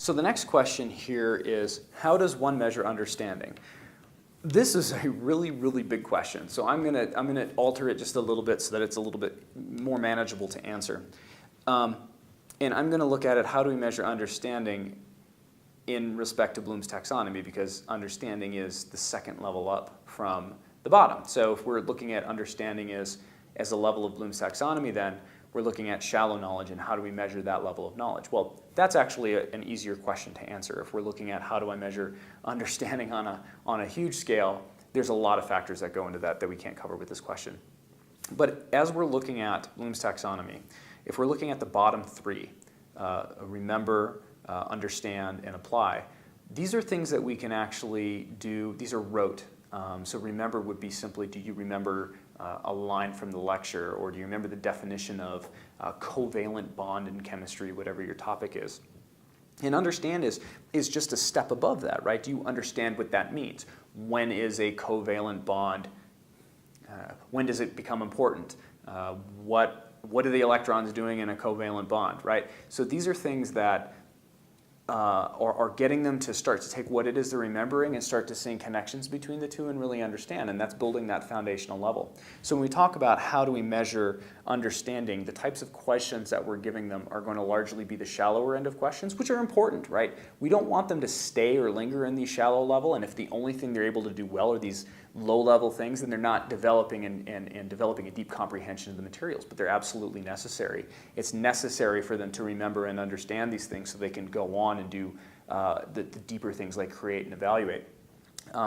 So the next question here is, how does one measure understanding? This is a really, really big question. So I'm gonna alter it just a little bit so that it's a little bit more manageable to answer. And I'm gonna look at it, how do we measure understanding in respect to Bloom's taxonomy, because understanding is the second level up from the bottom. So if we're looking at understanding as a level of Bloom's taxonomy, then we're looking at shallow knowledge and how do we measure that level of knowledge. Well, that's actually an easier question to answer. If we're looking at how do I measure understanding on a huge scale, there's a lot of factors that go into that we can't cover with this question. But as we're looking at Bloom's taxonomy, if we're looking at the bottom three, remember, understand, and apply, these are things that we can actually do. These are rote. So remember would be simply, do you remember a line from the lecture, or do you remember the definition of covalent bond in chemistry, whatever your topic is? And understand is just a step above that, right? Do you understand what that means? When is a covalent bond, when does it become important? What are the electrons doing in a covalent bond, right? So these are things that are getting them to start to take what it is they're remembering and start to seeing connections between the two and really understand, and that's building that foundational level. So when we talk about how do we measure understanding, the types of questions that we're giving them are going to largely be the shallower end of questions, which are important, right? We don't want them to stay or linger in the shallow level, and if the only thing they're able to do well are these low-level things, then they're not developing and developing a deep comprehension of the materials, but they're absolutely necessary. It's necessary for them to remember and understand these things so they can go on and do the deeper things like create and evaluate.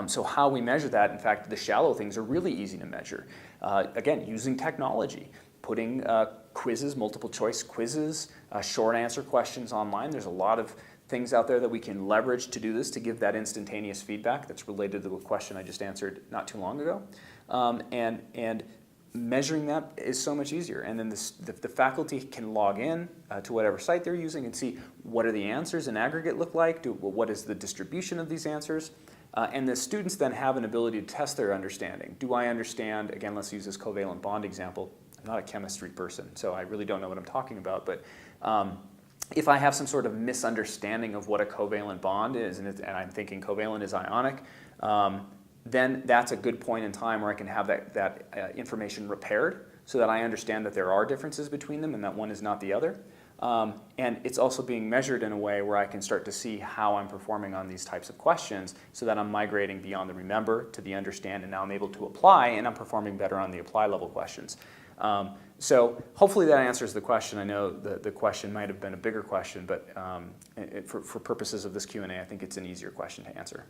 So how we measure that, in fact, the shallow things are really easy to measure. Again, using technology, putting quizzes, multiple choice quizzes, short answer questions online. There's a lot of things out there that we can leverage to do this, to give that instantaneous feedback that's related to the question I just answered not too long ago. And measuring that is so much easier. And then the faculty can log in to whatever site they're using and see what are the answers in aggregate look like, what is the distribution of these answers, and the students then have an ability to test their understanding. Do I understand, again, let's use this covalent bond example. I'm not a chemistry person, so I really don't know what I'm talking about, but if I have some sort of misunderstanding of what a covalent bond is, and I'm thinking covalent is ionic, then that's a good point in time where I can have that information repaired so that I understand that there are differences between them and that one is not the other. And it's also being measured in a way where I can start to see how I'm performing on these types of questions so that I'm migrating beyond the remember to the understand, and now I'm able to apply, and I'm performing better on the apply level questions. So hopefully that answers the question. I know the question might have been a bigger question, but for purposes of this Q&A, I think it's an easier question to answer.